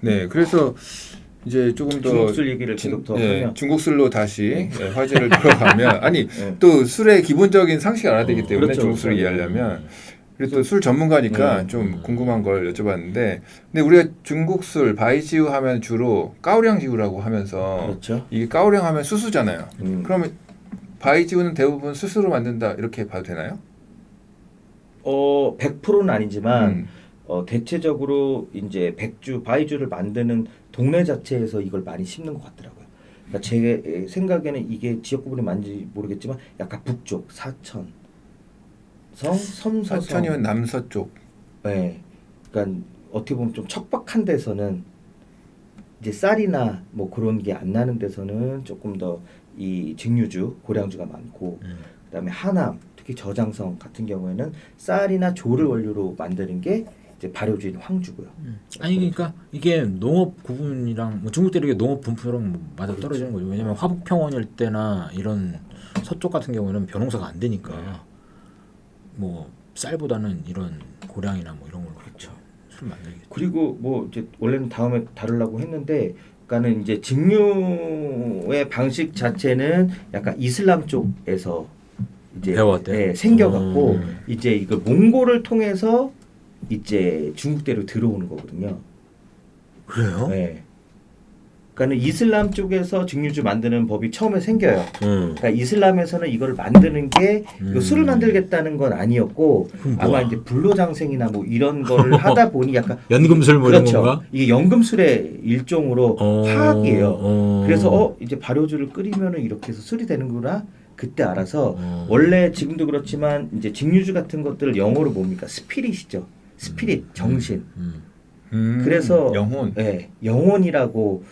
네, 그래서 이제 조금 더 중국술 얘기를 계속 더 하면 중국술로 다시 화제를 들어가면 아니 또 술의 기본적인 상식을 알아야 되기 때문에 그렇죠, 중국술을 그렇죠. 이해하려면 그리고 또 술 전문가니까 좀 궁금한 걸 여쭤봤는데 근데 우리가 중국술 바이지우 하면 주로 까오량지우라고 하면서 그렇죠. 이게 까오량 하면 수수잖아요. 그러면 바이지우는 대부분 수수로 만든다 이렇게 봐도 되나요? 100%는 아니지만 대체적으로 이제 백주, 바이주를 만드는 동네 자체에서 이걸 많이 심는 것 같더라고요. 그러니까 제 생각에는 이게 지역 구분이 맞는지 모르겠지만 약간 북쪽, 사천, 섬서성. 사천이면 남서쪽. 네. 그러니까 어떻게 보면 좀 척박한 데서는 이제 쌀이나 뭐 그런 게 안 나는 데서는 조금 더 이 증류주, 고량주가 많고 그다음에 하남, 특히 저장성 같은 경우에는 쌀이나 조를 원료로 만드는 게 이제 발효주인 황주고요. 아니 그러니까 이게 농업 구분이랑 뭐 중국 대륙의 농업 분포랑 뭐 맞아 떨어지는 거죠. 왜냐면 화북평원 일대나 이런 서쪽 같은 경우에는 벼농사가 안 되니까 뭐 쌀보다는 이런 고량이나 뭐 이런 걸 그렇죠. 술 만들겠죠. 그리고 뭐 이제 원래는 다음에 다루려고 했는데, 그러니까는 이제 증류의 방식 자체는 약간 이슬람 쪽에서 이제 배워왔대요? 생겨갖고 이제 이거 몽골을 통해서 이제 중국대로 들어오는 거거든요. 그래요? 네. 그러니까는 이슬람 쪽에서 증류주 만드는 법이 처음에 생겨요. 그러니까 이슬람에서는 이걸 만드는 게 이거 술을 만들겠다는 건 아니었고 아마 이제 불로장생이나 뭐 이런 거를 하다 보니 약간 연금술 뭐 그렇죠. 이런 건가? 이게 연금술의 일종으로 화학이에요. 그래서 이제 발효주를 끓이면은 이렇게 해서 술이 되는구나. 그때 알아서 원래 지금도 그렇지만 이제 증류주 같은 것들을 영어로 뭡니까? 스피릿이죠. 스피릿 정신. 그래서 영혼. 네, 영혼이라고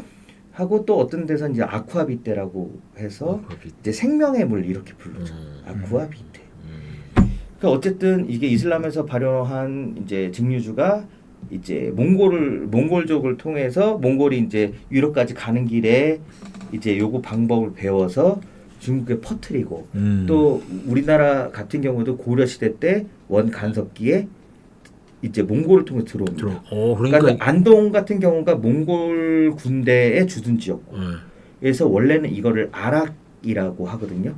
하고 또 어떤 데서 이제 아쿠아비테라고 해서 이제 생명의 물 이렇게 부르죠. 아쿠아비테. 그러니까 어쨌든 이게 이슬람에서 발효한 이제 증류주가 이제 몽골족을 통해서 몽골이 이제 유럽까지 가는 길에 이제 요거 방법을 배워서 중국에 퍼뜨리고 또 우리나라 같은 경우도 고려 시대 때 원 간섭기에 이제 몽골을 통해 들어옵니다. 그러니까 안동 같은 경우가 몽골 군대의 주둔 지역고, 그래서 원래는 이거를 아락이라고 하거든요.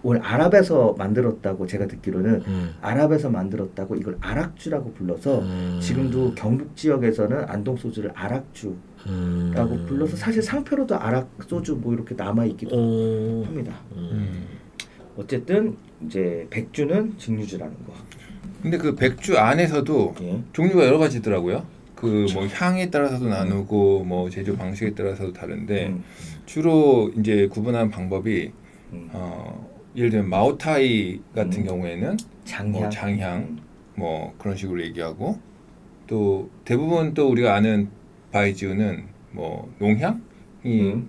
원래 아랍에서 만들었다고 제가 듣기로는 아랍에서 만들었다고 이걸 아락주라고 불러서 지금도 경북 지역에서는 안동 소주를 아락주라고 불러서 사실 상표로도 아락 소주 뭐 이렇게 남아 있기도 합니다. 어쨌든 이제 백주는 증류주라는 거. 근데 그 백주 안에서도 종류가 여러 가지더라고요. 그 뭐 향에 따라서도 나누고 뭐 제조 방식에 따라서도 다른데 주로 이제 구분하는 방법이 예를 들면 마오타이 같은 경우에는 장향 뭐 그런 식으로 얘기하고 또 대부분 또 우리가 아는 바이지우는 뭐 농향이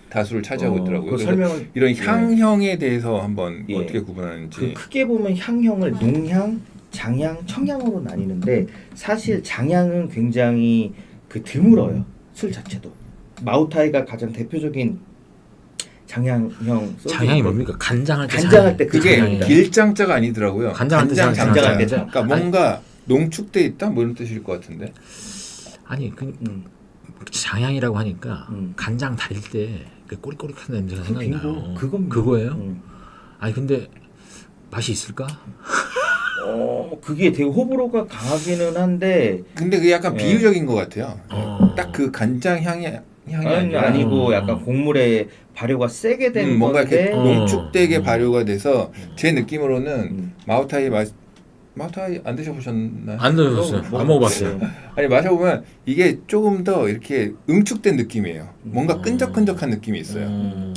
다수를 차지하고 있더라고요. 그래서 이런 향형에 대해서 한번 어떻게 구분하는지. 크게 보면 향형을 농향, 장향, 청향으로 나뉘는데 사실 장향은 굉장히 드물어요. 술 자체도. 마오타이가 가장 대표적인 장향형 소주. 장향이 뭡니까? 간장할 때 그게 길장자가 아니더라고요. 장장할 때죠. 그러니까 뭔가 농축돼 있다 뭐 이런 뜻일 것 같은데. 아니 장향이라고 하니까 간장 달일 때 그 꼬리꼬리한 냄새가 생각이 나요. 그거예요? 아니 근데 맛이 있을까? 그게 되게 호불호가 강하기는 한데. 근데 그게 약간 비유적인 것 같아요. 딱 그 간장 향이 아니고 약간 곡물의 발효가 세게 된 뭔가 건데 이렇게 농축되게 발효가 돼서 제 느낌으로는 마오타이 안 드셔보셨나요? 안 드셔봤어요. 안 먹어봤어요. 아니 마셔보면 이게 조금 더 이렇게 응축된 느낌이에요. 뭔가 끈적끈적한 느낌이 있어요.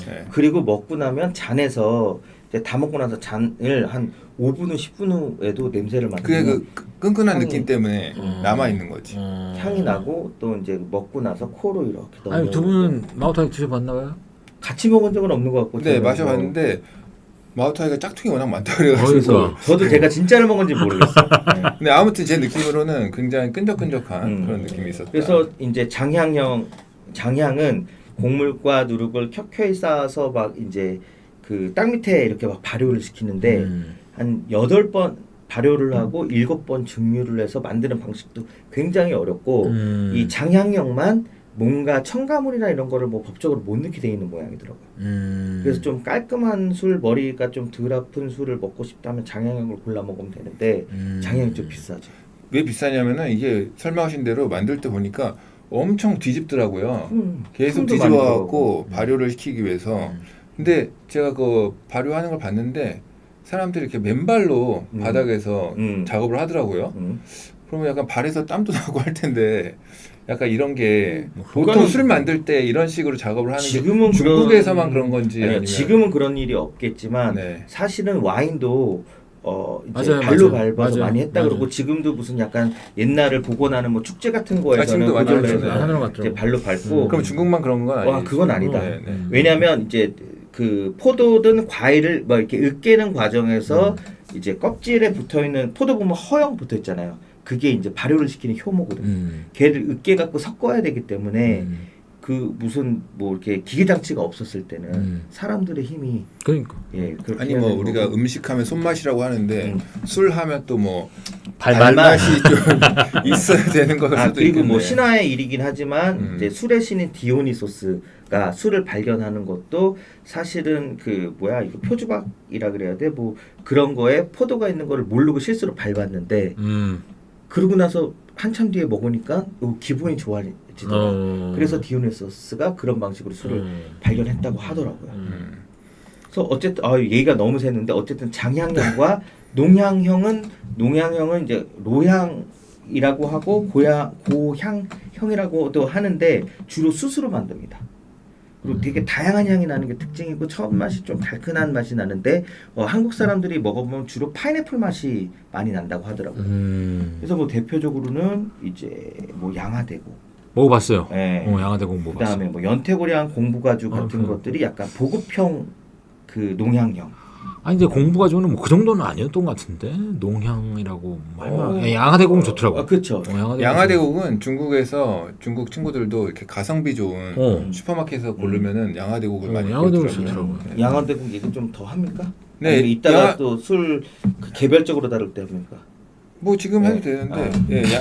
네. 그리고 먹고 나면 잔에서 이제 다 먹고 나서 잔을 한 5분 후 10분 후에도 냄새를 맡으면 그게 그 끈끈한 느낌 때문에 남아 있는 거지. 향이 나고 또 이제 먹고 나서 코로 이렇게 넘어오고. 아니 두 분은 마오타이 드셔봤나봐요? 같이 먹은 적은 없는 것 같고. 네 마셔봤는데 마오타이가 짝퉁이 워낙 많다 그래가지고 저도 제가 진짜를 먹은지 모르겠어요. 근데 아무튼 제 느낌으로는 굉장히 끈적끈적한 그런 느낌이 있었다. 그래서 이제 장향은 곡물과 누룩을 켜켜이 쌓아서 막 이제 그 땅 밑에 이렇게 막 발효를 시키는데 한 8번 발효를 하고 7번 증류를 해서 만드는 방식도 굉장히 어렵고 이 장향력만 뭔가 첨가물이나 이런 거를 뭐 법적으로 못 넣게 돼 있는 모양이더라고요. 그래서 좀 깔끔한 술, 머리가 좀 덜 아픈 술을 먹고 싶다면 장향력을 골라 먹으면 되는데 장향이 좀 비싸죠. 왜 비싸냐면은 이게 설명하신 대로 만들 때 보니까 엄청 뒤집더라고요. 계속 숨도 많이 뒤집어갖고 발효를 시키기 위해서. 근데 제가 그 발효하는 걸 봤는데 사람들이 이렇게 맨발로 바닥에서 작업을 하더라고요. 그러면 약간 발에서 땀도 나고 할 텐데 약간 이런 게 보통 그거는 술 만들 때 이런 식으로 작업을 하는 게 지금은 중국에서만 그런 건지 아니요, 아니면 지금은 그런 일이 없겠지만 네. 사실은 와인도 이제 맞아요, 발로 맞아요. 밟아서 맞아요, 많이 했다 맞아요. 그러고 지금도 무슨 약간 옛날을 복원하는 뭐 축제 같은 거에서는 지금도 그걸로 맞아요. 해서 네. 하늘로 이제 갔더라고. 발로 밟고 그럼 중국만 그런 건 아니에요? 와 그건 아니다. 네, 네. 왜냐하면 이제 그 포도든 과일을 뭐 이렇게 으깨는 과정에서 이제 껍질에 붙어 있는 포도 보면 허영 붙어 있잖아요. 그게 이제 발효를 시키는 효모거든요. 걔를 으깨 갖고 섞어야 되기 때문에 그 무슨 뭐 이렇게 기계 장치가 없었을 때는 사람들의 힘이 그러니까 예 그렇게 아니 해야 뭐 되는 우리가 거고. 음식하면 손맛이라고 하는데 술 하면 또 뭐 발맛. 발맛이 좀 있어야 되는 걸 수도 그리고 있겠네. 뭐 신화의 일이긴 하지만 이제 술의 신인 디오니소스가 술을 발견하는 것도 사실은 그 뭐야 이거 표주박이라 그래야 돼 뭐 그런 거에 포도가 있는 거를 모르고 실수로 밟았는데 그러고 나서 한참 뒤에 먹으니까 기분이 좋아지더라. 그래서 디오니소스가 그런 방식으로 술을 발견했다고 하더라고요. 그래서 어쨌든 얘기가 너무 샜는데 어쨌든 장향형과 농향형은 이제 로향이라고 하고 고향형이라고도 하는데 주로 숯으로 만듭니다. 그리고 되게 다양한 향이 나는 게 특징이고 첫 맛이 좀 달큰한 맛이 나는데 한국 사람들이 먹어보면 주로 파인애플 맛이 많이 난다고 하더라고요. 그래서 뭐 대표적으로는 이제 뭐 양화대고 먹어봤어요. 네. 양화대공 먹어봤어요. 그다음에 뭐 연태고량 공부가주 같은 것들이 약간 보급형 그 농향형. 아니 근데 공부가지고는 뭐 그 정도는 아니었던 것 같은데 농향이라고 할 만한 양화대공 좋더라고. 그렇죠. 양화대곡은 중국에서 중국 친구들도 이렇게 가성비 좋은 슈퍼마켓에서 고르면은 양화대곡을 많이 양화대곡 고르더라고요. 좋더라고요. 양화대국 얘기 좀 더 합니까? 네, 아니면 이따가 또 술 개별적으로 다룰 때 합니까? 뭐 지금 해도 되는데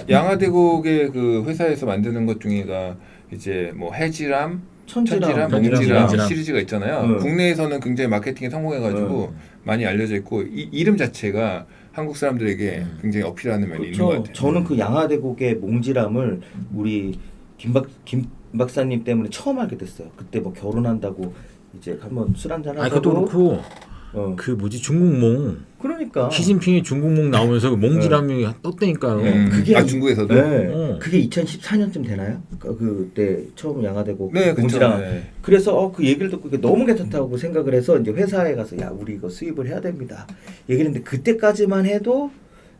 양화대곡의 그 회사에서 만드는 것 중에가 이제 뭐 해지람, 천지람, 몽지람 시리즈가 있잖아요. 국내에서는 굉장히 마케팅에 성공해가지고 많이 알려져 있고 이 이름 자체가 한국 사람들에게 굉장히 어필하는 면이 있는 것 같아요. 저는 그 양화대곡의 몽지람을 우리 김 박사님 때문에 처음 알게 됐어요. 그때 뭐 결혼한다고 이제 한번 술 한잔 하자고. 그것도 그렇고 그 뭐지 중국몽. 그러니까 시진핑이 중국몽 나오면서 그 몽지람이 떴다니까요. 그게 중국에서도 그게 2014년쯤 되나요? 그때 처음 양화대곡 네, 몽지람. 그렇죠. 네. 그래서 그 얘기를 듣고 이게 너무 괜찮다고 생각을 해서 이제 회사에 가서 야 우리 이거 수입을 해야 됩니다. 얘기를 했는데 그때까지만 해도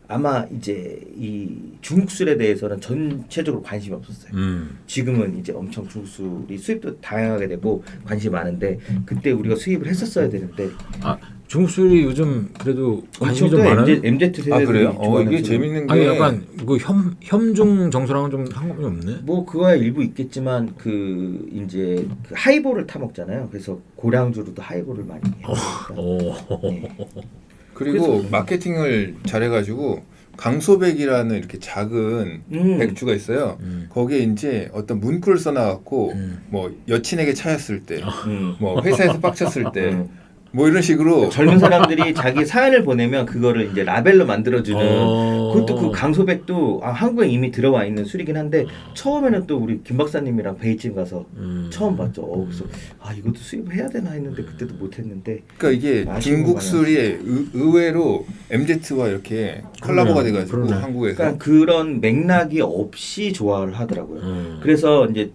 아마 이제 이 중국 술에 대해서는 전체적으로 관심이 없었어요. 지금은 이제 엄청 중국 술이 수입도 다양하게 되고 관심이 많은데 그때 우리가 수입을 했었어야 되는데 중국 술이 요즘 그래도 관심이 좀 많아요. MZ 세대들이 그래요? 이게 좋아하는 재밌는 게 아니 약간 그 협중 정서랑은 좀 상관이 없네. 뭐 그거야 일부 있겠지만 그 이제 그 하이볼을 타 먹잖아요. 그래서 고량주로도 하이볼을 많이 해요. 네. 그리고 마케팅을 잘해가지고 강소백이라는 이렇게 작은 백주가 있어요. 거기에 이제 어떤 문구를 써놔갖고 뭐 여친에게 차였을 때, 뭐 회사에서 빡쳤을 때, 뭐 이런 식으로 젊은 사람들이 자기 사연을 보내면 그거를 이제 라벨로 만들어주는 그것도 그 강소백도 한국에 이미 들어와 있는 술이긴 한데 처음에는 또 우리 김 박사님이랑 베이징 가서 처음 봤죠. 그래서 이것도 수입을 해야 되나 했는데 그때도 못했는데. 그러니까 이게 중국 술이 의외로 MZ와 이렇게 콜라보가 돼가지고 한국에서 그러니까 그런 맥락이 없이 좋아를 하더라고요. 그래서 이제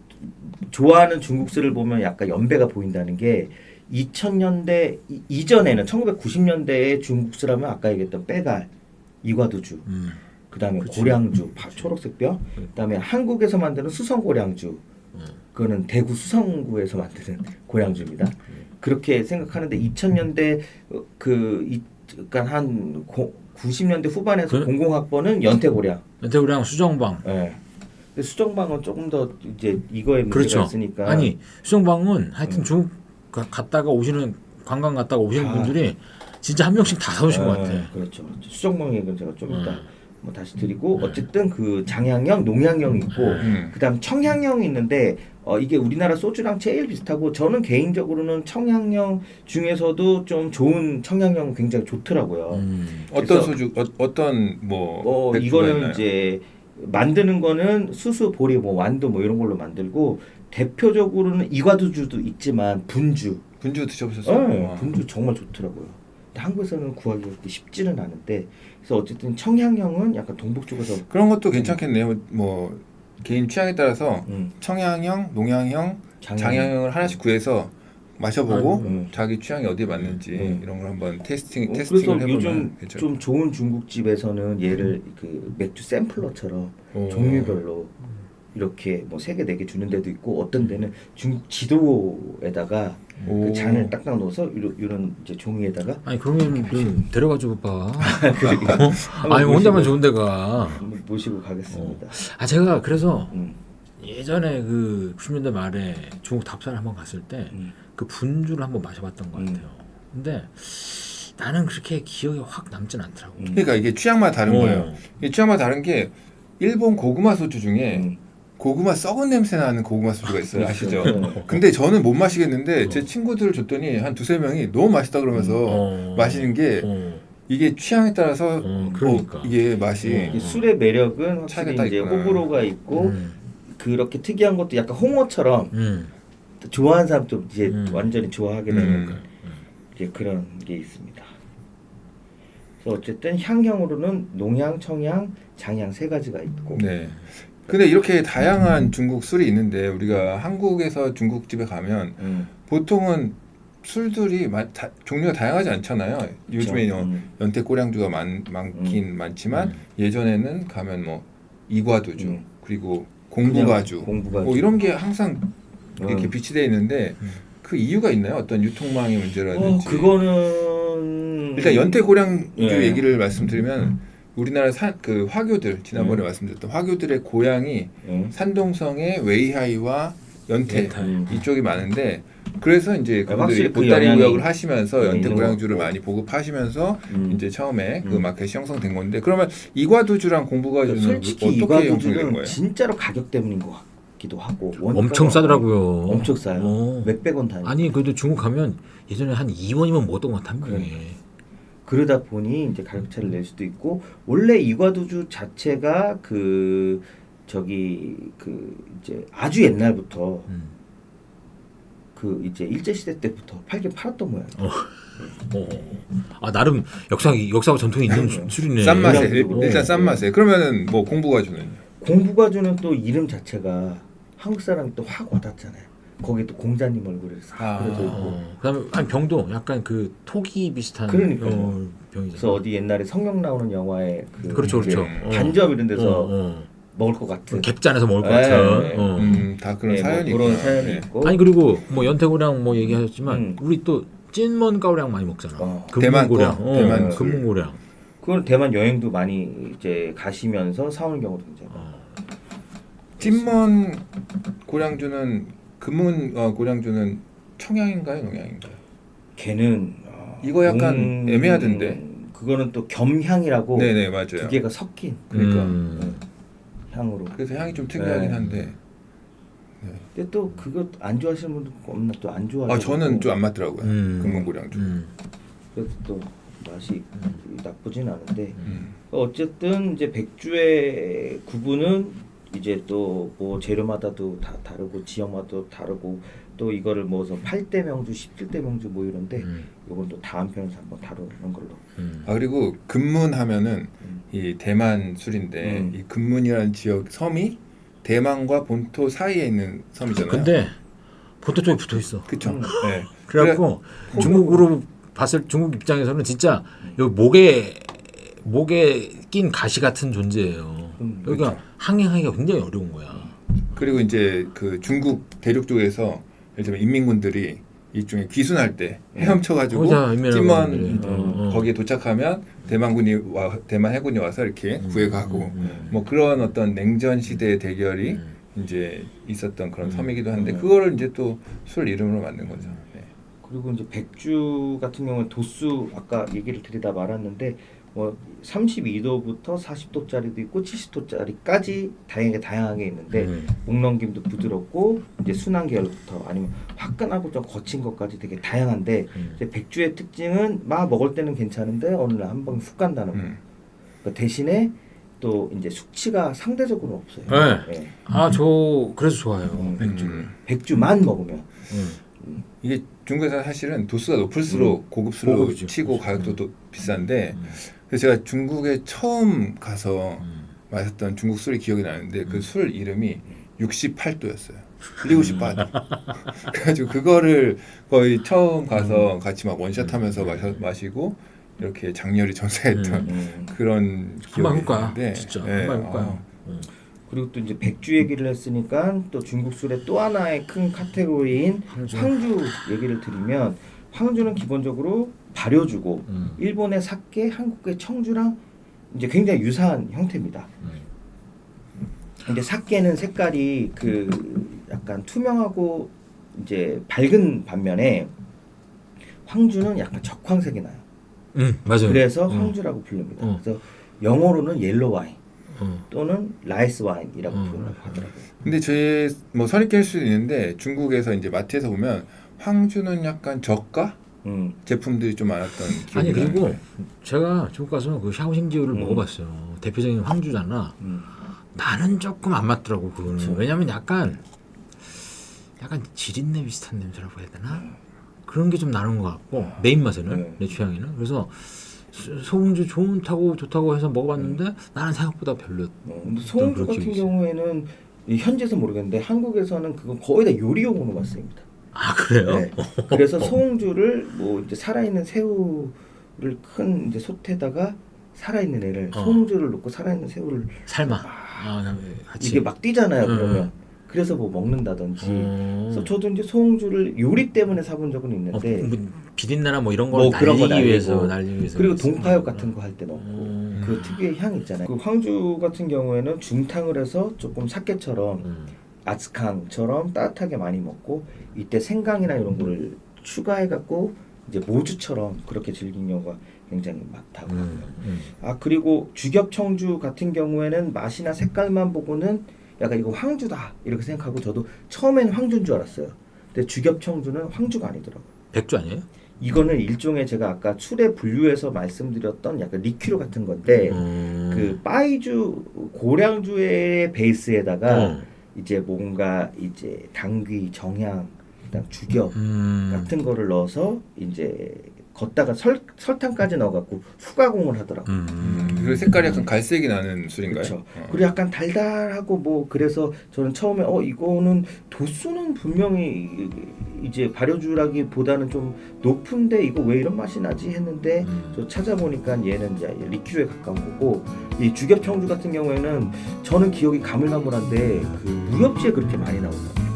좋아하는 중국 술을 보면 약간 연배가 보인다는 게 2000년대 이전에는 1990년대에 중국 술하면 아까 얘기했던 빼갈, 이과두주, 그다음에 고량주, 초록색 뼈, 그다음에 한국에서 만드는 수성 고량주, 그거는 대구 수성구에서 만드는 고량주입니다. 그렇게 생각하는데 2000년대 그러니까 한 90년대 후반에서 00학번은 연태고량, 수정방. 네. 근데 수정방은 조금 더 이제 이거에 문제가 있으니까. 아니 수정방은 하여튼 중국 갔다가 오시는 관광 갔다가 오시는 분들이 진짜 한 명씩 다 사오신 것 같아. 그렇죠. 수정방액은 제가 좀 이따 음. 뭐 다시 드리고 어쨌든 그 장향형, 농향형이 있고 그다음 청향형이 있는데 이게 우리나라 소주랑 제일 비슷하고 저는 개인적으로는 청향형 중에서도 좀 좋은 청향형은 굉장히 좋더라고요. 어떤 그래서 소주 어떤 뭐 백주가 이거는 있나요? 이제 만드는 거는 수수, 보리, 뭐 완두 뭐 이런 걸로 만들고 대표적으로는 이과두주도 있지만 분주. 분주 드셔보셨어요? 네, 와. 분주 정말 좋더라고요. 근데 한국에서는 구하기 그렇게 쉽지는 않은데 그래서 어쨌든 청향형은 약간 동북 쪽에서 그런 것도 괜찮겠네요. 뭐 개인 취향에 따라서 음, 청향형, 농향형, 장향. 장향형을 하나씩 구해서 마셔보고 음. 자기 취향이 어디에 맞는지 음. 이런 걸 한번 테스팅을 그래서 해보면 요즘 괜찮아요. 좀 좋은 중국집에서는 얘를 그 맥주 샘플러처럼 오. 종류별로 이렇게 뭐 3개, 4개 주는 데도 있고 어떤 데는 중국 지도에다가 오. 그 잔을 딱딱 넣어서 이런 이제 종이에다가 아니 그러면 좀 데려가지고 봐. 그러니까 아니 한번 혼자만 모시고- 좋은 데가. 한번 모시고 가겠습니다. 아 제가 그래서 음. 예전에 그 90년대 말에 중국 답사를 한번 갔을 때 그 분주를 한번 마셔봤던 것 같아요. 근데 나는 그렇게 기억에 확 남진 않더라고. 그러니까 이게 취향마다 다른 어. 거예요. 이게 취향마다 다른 게 일본 고구마 소주 중에 음. 고구마 썩은 냄새 나는 고구마 소주가 있어요. 아시죠? 네. 근데 저는 못 마시겠는데 제 친구들을 줬더니 한 2-3명이 너무 맛있다 그러면서 마시는 게 이게 취향에 따라서 그러니까. 이게 맛이 이게 술의 매력은 차이가 확실히 딱 이제 있구나. 호불호가 있고 그렇게 특이한 것도 약간 홍어처럼 음. 좋아하는 사람도 이제 완전히 좋아하게 되는 음. 이제 그런 게 있습니다. 그래서 어쨌든 향형으로는 농향, 청향, 장향 3가지가 있고 네. 근데 이렇게 다양한 중국 술이 있는데 우리가 한국에서 중국집에 가면 보통은 술들이 종류가 다양하지 않잖아요. 요즘에 그렇죠. 연태 꼬량주가 많긴 많지만 예전에는 가면 뭐 이과두주 그리고 공부가주 공부가주. 뭐 이런 게 항상 이렇게 음. 비치되어 있는데 그 이유가 있나요? 어떤 유통망의 문제라든지. 그거는 일단 연태 고량주 예. 얘기를 말씀드리면 우리나라 그 화교들 지난번에 말씀드렸던 화교들의 고향이 산동성의 웨이하이와 연태 이쪽이 많은데 그래서 이제 그분들이 확실히 그 보따리 영향이 구역을 하시면서 연태 있는 고량주를 것 같고. 많이 보급하시면서 이제 처음에 그 음. 마켓이 형성된 건데 그러면 이과두주랑 공부가주는 솔직히 어떻게 형성된 이과두주는 거예요? 진짜로 가격 때문인 것 같기도 하고 원가가 엄청 싸더라고요. 엄청 싸요. 어. 몇백 원 단위. 아니 그래도 중국 가면 예전에 한 2원이면 먹었던 것 같아 한 명이. 그러다 보니 이제 가격 차를 낼 수도 있고 원래 이과두주 자체가 그 이제 아주 옛날부터 그 이제 일제 시대 때부터 팔긴 팔았던 모양이에요. 아 나름 역사와 전통이 있는 술이네. 싼 맛에 고량주도 일단 싼 맛에 그러면은 뭐 공부가주는 공부가주는 또 이름 자체가 한국 사람이 또 확 와닿잖아요. 거기 또 공자님 얼굴이 싹 그려져 있고. 그다음에 아니 병도 약간 그 토기 비슷한 그러니까요. 병이죠. 그래서 어디 옛날에 성령 나오는 영화에 그렇죠, 이제 그렇죠. 간접 이런 데서 먹을 것 같은. 갯잔에서 먹을 것 네, 같은. 네. 다 그런 네, 사연이 뭐 그런 있구나. 사연이 네. 있고. 아니 그리고 뭐 연태고량 뭐 얘기하셨지만 우리 또 찐먼 가오량 많이 먹잖아. 대만 거, 금문고량, 대만 술. 금문고량. 그건 대만 여행도 많이 이제 가시면서 사오는 경우도 굉장히 많아요. 찐먼 고량주는 금문 고량주는 청양인가요, 농양인가요? 걔는 이거 약간 애매하던데. 그거는 또 겸향이라고 네네 맞아요. 두 개가 섞인 그러니까 향으로. 그래서 향이 좀 특이하긴 네. 한데. 근데 또 그거 안 좋아하시는 분도 없나 또 안 좋아하고. 아 저는 좀 안 맞더라고요. 금문 고량주. 그래도 또 맛이 나쁘진 않은데 어쨌든 이제 백주의 구분은 이제 또 뭐 재료마다도 다 다르고 지역마다도 다르고 또 이거를 뭐서 8대 명주, 17대 명주 뭐 이런데 이건 또 다음 편에서 한번 다루는 걸로. 아 그리고 금문 하면은 이 대만 술인데 이 금문이라는 지역 섬이 대만과 본토 사이에 있는 섬이잖아요. 근데 본토 쪽에 붙어 있어. 그쵸? 네. 그래갖고 중국으로 봤을 중국 입장에서는 진짜 여기 목에 낀 가시 같은 존재예요. 여기가 항행하기가 굉장히 어려운 거야. 그리고 이제 그 중국 대륙 쪽에서 예를 들면 인민군들이 이쪽에 귀순할 때 헤엄쳐가지고 찐먼 거기에 도착하면 대만 해군이 와서 이렇게 구해가고 뭐 그런 어떤 냉전 시대의 대결이 이제 있었던 그런 섬이기도 한데 그거를 이제 또 술 이름으로 만든 거죠. 네. 그리고 이제 백주 같은 경우는 도수 아까 얘기를 드리다 말았는데 뭐 32도부터 40도짜리도 있고 70도짜리까지 다양하게 있는데 목넘김도 부드럽고 이제 순한 계열부터 아니면 화끈하고 좀 거친 것까지 되게 다양한데 이제 백주의 특징은 막 먹을 때는 괜찮은데 어느 날 한 번 훅 간다는 거. 그러니까 대신에 또 이제 숙취가 상대적으로 없어요. 네. 네. 저 그래서 좋아요. 백주. 백주만 먹으면. 이게 중국에서 사실은 도수가 높을수록 고급스러워 고급이죠. 치고 가격도 또 비싼데 그래서 제가 중국에 처음 가서 마셨던 중국 술이 기억이 나는데 그 술 이름이 68도였어요. 68도. 그래가지고 그거를 거의 처음 가서 같이 막 원샷하면서 마시고 이렇게 장렬히 전사했던 그런 한번 기억이 해볼까요? 있는데 진짜 네, 한번 해볼까요? 그리고 또 이제 백주 얘기를 했으니까 또 중국 술의 또 하나의 큰 카테고리인 황주 얘기를 드리면 황주는 기본적으로 발효주고 일본의 사케, 한국의 청주랑 이제 굉장히 유사한 형태입니다. 근데 사케는 색깔이 그 약간 투명하고 이제 밝은 반면에 황주는 약간 적황색이 나요. 맞아요. 그래서 황주라고 부릅니다. 그래서 영어로는 옐로우 와인 또는 라이스 와인이라고 하더라고요. 근데 제 뭐 선입견일 수도 있는데 중국에서 이제 마트에서 보면 황주는 약간 저가 제품들이 좀 많았던 기억이 아니 그리고 나는데. 제가 중국 가서 그 샤오싱지우를 먹어봤어요. 대표적인 황주잖아. 나는 조금 안 맞더라고 그거는. 그쵸. 왜냐면 약간 지린내 비슷한 냄새라고 해야 되나? 그런 게 좀 나는 것 같고 내 입맛에는 내 취향에는. 그래서 소음주 좋다고 해서 먹어봤는데 나는 생각보다 별로였던. 근데 소음주 같은 경우에는 현지에서 모르겠는데 한국에서는 그건 거의 다 요리용으로 많이 쓰입니다. 아 그래요? 네. 그래서 소음주를 뭐 이제 살아있는 새우를 큰 이제 솥에다가 살아있는 애를 소음주를 넣고 살아있는 새우를 삶아. 같이. 이게 막 뛰잖아요. 그러면 그래서 뭐 먹는다든지. 그래서 저도 이제 소음주를 요리 때문에 사본 적은 있는데 뭐 비린내나 뭐 이런 걸 뭐 그런 거 날리기 위해서 그리고 동파육 같은 거 할 때 넣고 그 특유의 향 있잖아요. 그 황주 같은 경우에는 중탕을 해서 조금 사케처럼 아스캉처럼 따뜻하게 많이 먹고 이때 생강이나 이런 거를 추가해 갖고 이제 모주처럼 그렇게 즐긴 경우가 굉장히 많다고 하고요. 아 그리고 주겹 청주 같은 경우에는 맛이나 색깔만 보고는 약간 이거 황주다 이렇게 생각하고 저도 처음에는 황주인 줄 알았어요. 근데 주겹 청주는 황주가 아니더라고요. 백주 아니에요? 이거는 일종의 제가 아까 술에 분류해서 말씀드렸던 약간 리큐르 같은 건데 그 빠이주 고량주의 베이스에다가 이제 뭔가 이제 당귀, 정향, 그다음 주겹 같은 거를 넣어서 이제 걷다가 설탕까지 넣어갖고 후가공을 하더라고요. 그리고 색깔이 약간 갈색이 나는 술인가요? 그렇죠. 그리고 약간 달달하고 뭐 그래서 저는 처음에 이거는 도수는 분명히 이제 발효주라기보다는 좀 높은데 이거 왜 이런 맛이 나지 했는데 저 찾아보니까 얘는 이제 리큐르에 가까운 거고 이 주겹 청주 같은 경우에는 저는 기억이 가물가물한데 그 무협지에 그렇게 많이 나오더라고요.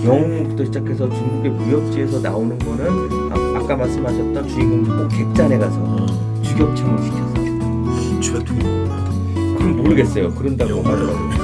영웅부터 시작해서 중국의 무협지에서 나오는 거는 아까 말씀하셨던 주인공이 꼭 객잔에 가서 주겹청을 시켜서 주겹청. 그럼 모르겠어요. 그런다고 하더라고요.